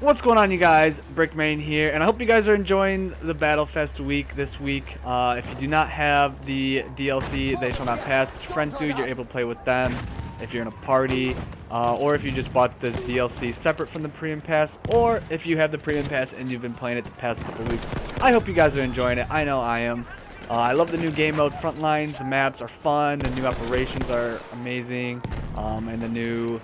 What's going on, you guys? Brickmain here, and I hope you guys are enjoying the Battlefest week this week. If you do not have the DLC, They Shall Not Pass, but your friends do, you're able to play with them if you're in a party, or if you just bought the DLC separate from the Premium Pass, or if you have the Premium Pass and you've been playing it the past couple weeks. I hope you guys are enjoying it. I know I am. I love the new game mode Frontlines. The maps are fun. The new operations are amazing, and the new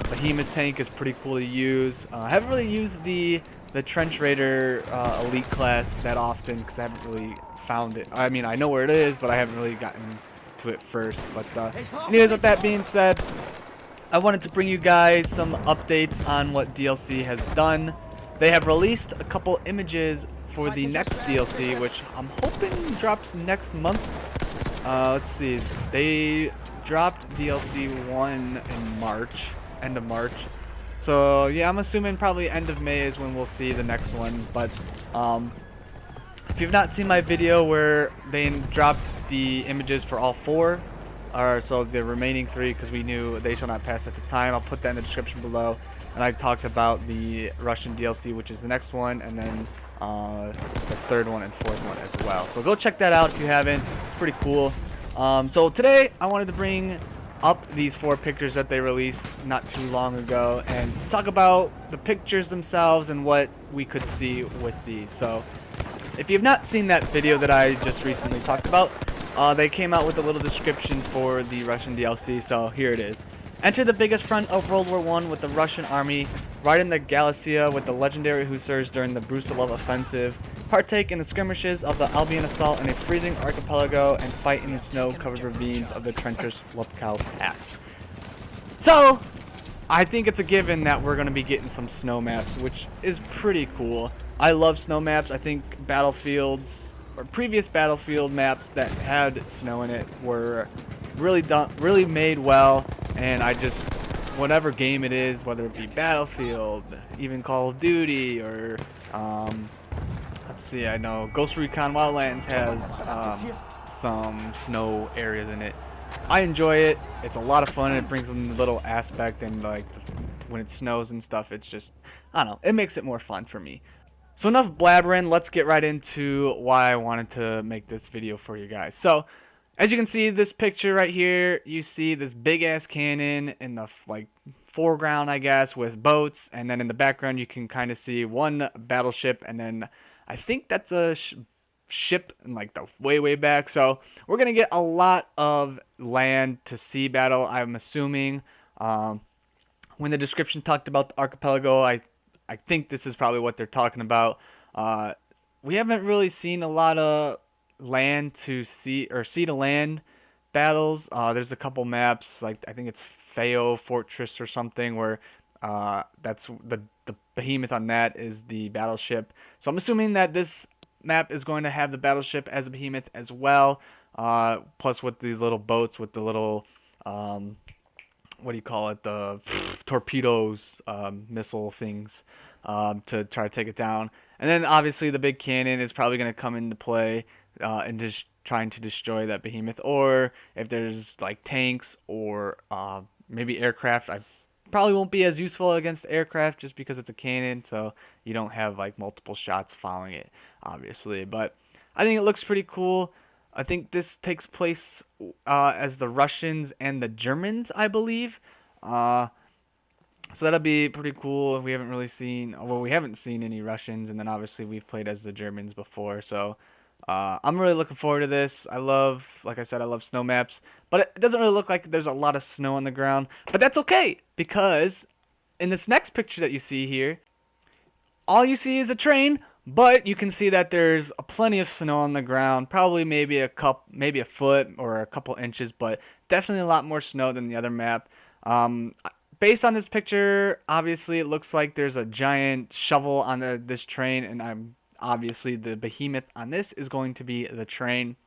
Behemoth tank is pretty cool to use. I haven't really used the Trench Raider Elite class that often because I haven't really found it. I mean, I know where it is, but I haven't really gotten to it first. But anyways, with that being said, I wanted to bring you guys some updates on what DLC has done. They have released a couple images for the next DLC, which I'm hoping drops next month. Let's see. They dropped DLC 1 in March, end of March. So yeah, I'm assuming probably end of May is when we'll see the next one. But if you've not seen my video where they dropped the images for all four, or so the remaining three, because we knew They Shall Not Pass at the time, I'll put that in the description below. And I talked about the Russian DLC, which is the next one, and then the third one and fourth one as well. So go check that out if you haven't. It's pretty cool. So today I wanted to bring up these four pictures that they released not too long ago and talk about the pictures themselves and what we could see with these. So if you've not seen that video that I just recently talked about, they came out with a little description for the Russian DLC, so here it is. Enter the biggest front of World War I with the Russian army, ride in the Galicia with the legendary Hussars during the Brusilov offensive, partake in the skirmishes of the Albion assault in a freezing archipelago, and fight in the snow-covered ravines of the treacherous Lupkow Pass. So, I think it's a given that we're going to be getting some snow maps, which is pretty cool. I love snow maps. I think battlefields or previous battlefield maps that had snow in it were really made well, and I just, whatever game it is, whether it be Battlefield, even Call of Duty, or let's see, I know Ghost Recon Wildlands has some snow areas in it. I enjoy it. It's a lot of fun. It brings in a little aspect, and like when it snows and stuff, it's just, I don't know, it makes it more fun for me. So enough blabbering, let's get right into why I wanted to make this video for you guys. So, as you can see, this picture right here, you see this big ass cannon in the like foreground, I guess, with boats, and then in the background you can kind of see one battleship, and then I think that's a ship in like the way back. So we're gonna get a lot of land to sea battle, I'm assuming. When the description talked about the archipelago, I think this is probably what they're talking about. We haven't really seen a lot of land to sea or sea to land battles. There's a couple maps, like I think it's Fao Fortress or something, where that's the behemoth on that is the battleship. So I'm assuming that this map is going to have the battleship as a behemoth as well. Plus with these little boats with the little what do you call it, the torpedoes, missile things, to try to take it down. And then obviously the big cannon is probably going to come into play and just trying to destroy that behemoth. Or if there's like tanks or maybe aircraft, I probably won't be as useful against aircraft just because it's a cannon, so you don't have like multiple shots following it, obviously. But I think it looks pretty cool. I think this takes place as the Russians and the Germans, I believe. So that'll be pretty cool. We haven't really seen, well, we haven't seen any Russians, and then obviously we've played as the Germans before. So I'm really looking forward to this. I love, like I said, I love snow maps, but it doesn't really look like there's a lot of snow on the ground. But that's okay, because in this next picture that you see here, all you see is a train, but you can see that there's plenty of snow on the ground. Probably maybe a foot or a couple inches, but definitely a lot more snow than the other map. Based on this picture, obviously it looks like there's a giant shovel on this train, and I'm obviously the behemoth on this is going to be the train.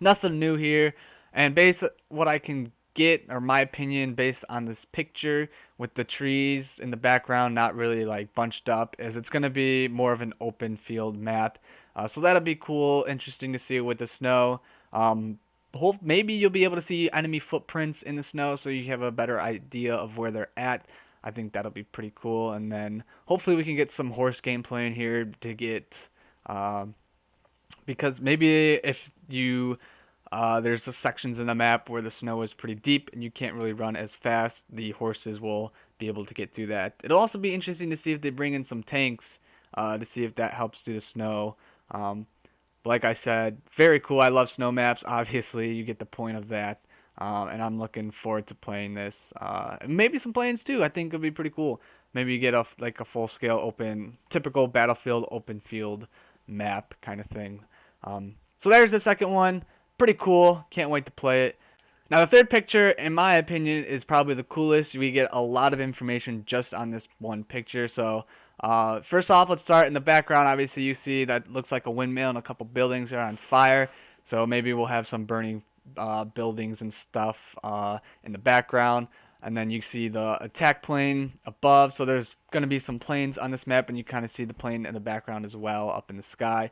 Nothing new here, and based on what I can get, or my opinion based on this picture with the trees in the background not really like bunched up, is it's going to be more of an open field map. So that'll be cool, interesting to see with the snow. Maybe you'll be able to see enemy footprints in the snow, so you have a better idea of where they're at. I think that'll be pretty cool. And then hopefully we can get some horse gameplay in here to get, because maybe if you there's the sections in the map where the snow is pretty deep and you can't really run as fast, the horses will be able to get through that. It'll also be interesting to see if they bring in some tanks to see if that helps through the snow. Um, like I said, very cool. I love snow maps. Obviously, you get the point of that. And I'm looking forward to playing this. Maybe some planes too. I think it'll be pretty cool. Maybe you get like a full scale open, typical Battlefield open field map kind of thing. So there's the second one. Pretty cool. Can't wait to play it. Now the third picture, in my opinion, is probably the coolest. We get a lot of information just on this one picture. So first off, let's start in the background. Obviously, you see that looks like a windmill and a couple buildings are on fire. So maybe we'll have some burning buildings and stuff in the background. And then you see the attack plane above. So there's going to be some planes on this map, and you kind of see the plane in the background as well up in the sky.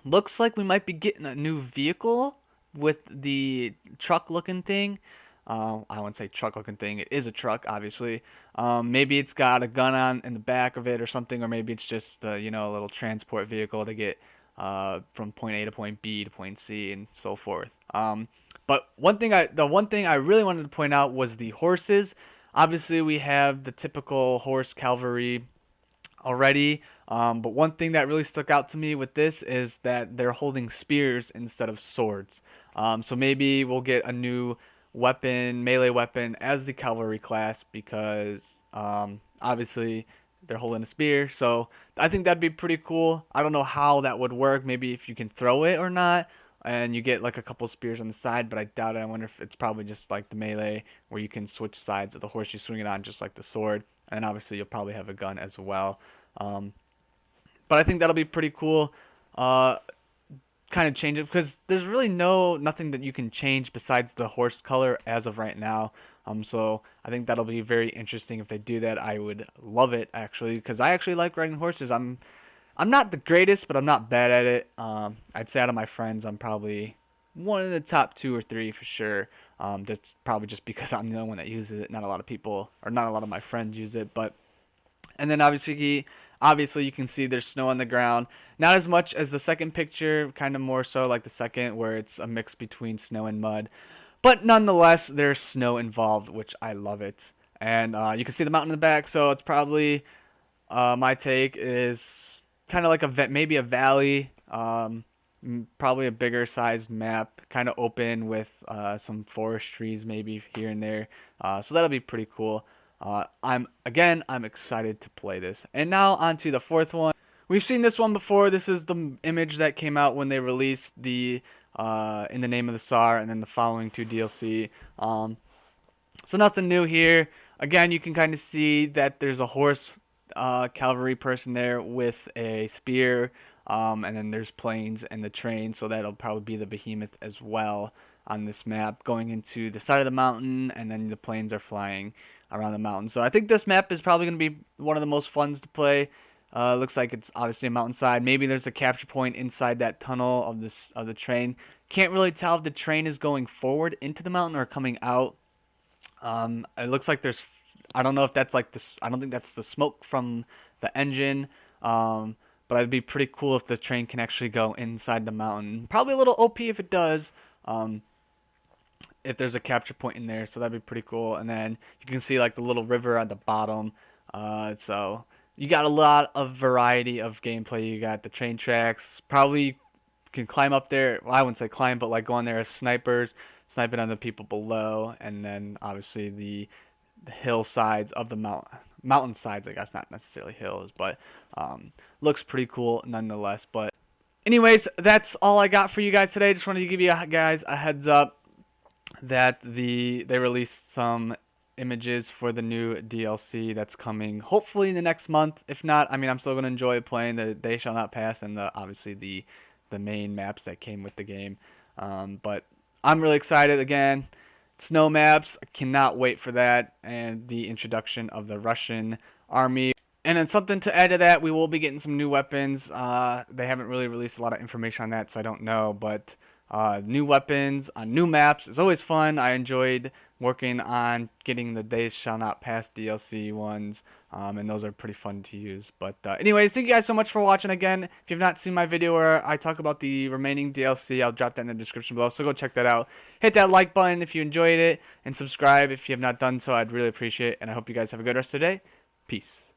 Looks like we might be getting a new vehicle with the truck looking thing. I wouldn't say truck looking thing. It is a truck, obviously. Maybe it's got a gun on in the back of it or something, or maybe it's just a little transport vehicle to get from point A to point B to point C and so forth. But the one thing I really wanted to point out was the horses. Obviously, we have the typical horse cavalry already. But one thing that really stuck out to me with this is that they're holding spears instead of swords. So maybe we'll get a new weapon, melee weapon, as the cavalry class because obviously they're holding a spear. So I think that'd be pretty cool. I don't know how that would work. Maybe if you can throw it or not. And you get like a couple spears on the side, but I doubt it. I wonder if it's probably just like the melee where you can switch sides of the horse you swing it on just like the sword. And obviously you'll probably have a gun as well. But I think that'll be pretty cool. Kind of change it because there's really nothing that you can change besides the horse color as of right now. So I think that'll be very interesting if they do that. I would love it actually because I actually like riding horses. I'm not the greatest, but I'm not bad at it. I'd say out of my friends, I'm probably one of the top 2 or 3 for sure. That's probably just because I'm the only one that uses it. Not a lot of people, or not a lot of my friends use it. And then obviously you can see there's snow on the ground. Not as much as the second picture, kind of more so like the second where it's a mix between snow and mud. But nonetheless, there's snow involved, which I love it. And you can see the mountain in the back, so it's probably, my take is kind of like maybe a valley, probably a bigger sized map, kind of open with some forest trees maybe here and there. So that'll be pretty cool. I'm excited to play this. And now on to the fourth one. We've seen this one before. This is the image that came out when they released the In the Name of the Tsar and then the following 2 DLC. So nothing new here. Again, you can kind of see that there's a horse cavalry person there with a spear, and then there's planes and the train, so that'll probably be the behemoth as well on this map going into the side of the mountain, and then the planes are flying around the mountain. So I think this map is probably going to be one of the most fun to play. Looks like it's obviously a mountainside. Maybe there's a capture point inside that tunnel of the train. Can't really tell if the train is going forward into the mountain or coming out. It looks like there's, I don't know if that's like this. I don't think that's the smoke from the engine. But it'd be pretty cool if the train can actually go inside the mountain. Probably a little OP if it does. If there's a capture point in there, so that'd be pretty cool. And then you can see like the little river at the bottom. So you got a lot of variety of gameplay. You got the train tracks. Probably can climb up there. Well, I wouldn't say climb, but like go on there as snipers, sniping on the people below, and then obviously the hillsides of the mountain sides. I guess not necessarily hills, but looks pretty cool nonetheless. But anyways, that's all I got for you guys today. Just wanted to give you guys a heads up that they released some images for the new DLC that's coming hopefully in the next month. If not, I mean, I'm still going to enjoy playing the They Shall Not Pass and obviously the main maps that came with the game. But I'm really excited again. Snow maps, I cannot wait for that, and the introduction of the Russian army. And then something to add to that, we will be getting some new weapons. They haven't really released a lot of information on that, so I don't know, but new weapons on new maps. It's always fun. I enjoyed working on getting the They Shall Not Pass DLC ones, and those are pretty fun to use. But anyways, thank you guys so much for watching again. If you've not seen my video where I talk about the remaining DLC, I'll drop that in the description below, so go check that out. Hit that like button if you enjoyed it, and subscribe if you have not done so. I'd really appreciate it, and I hope you guys have a good rest of the day. Peace.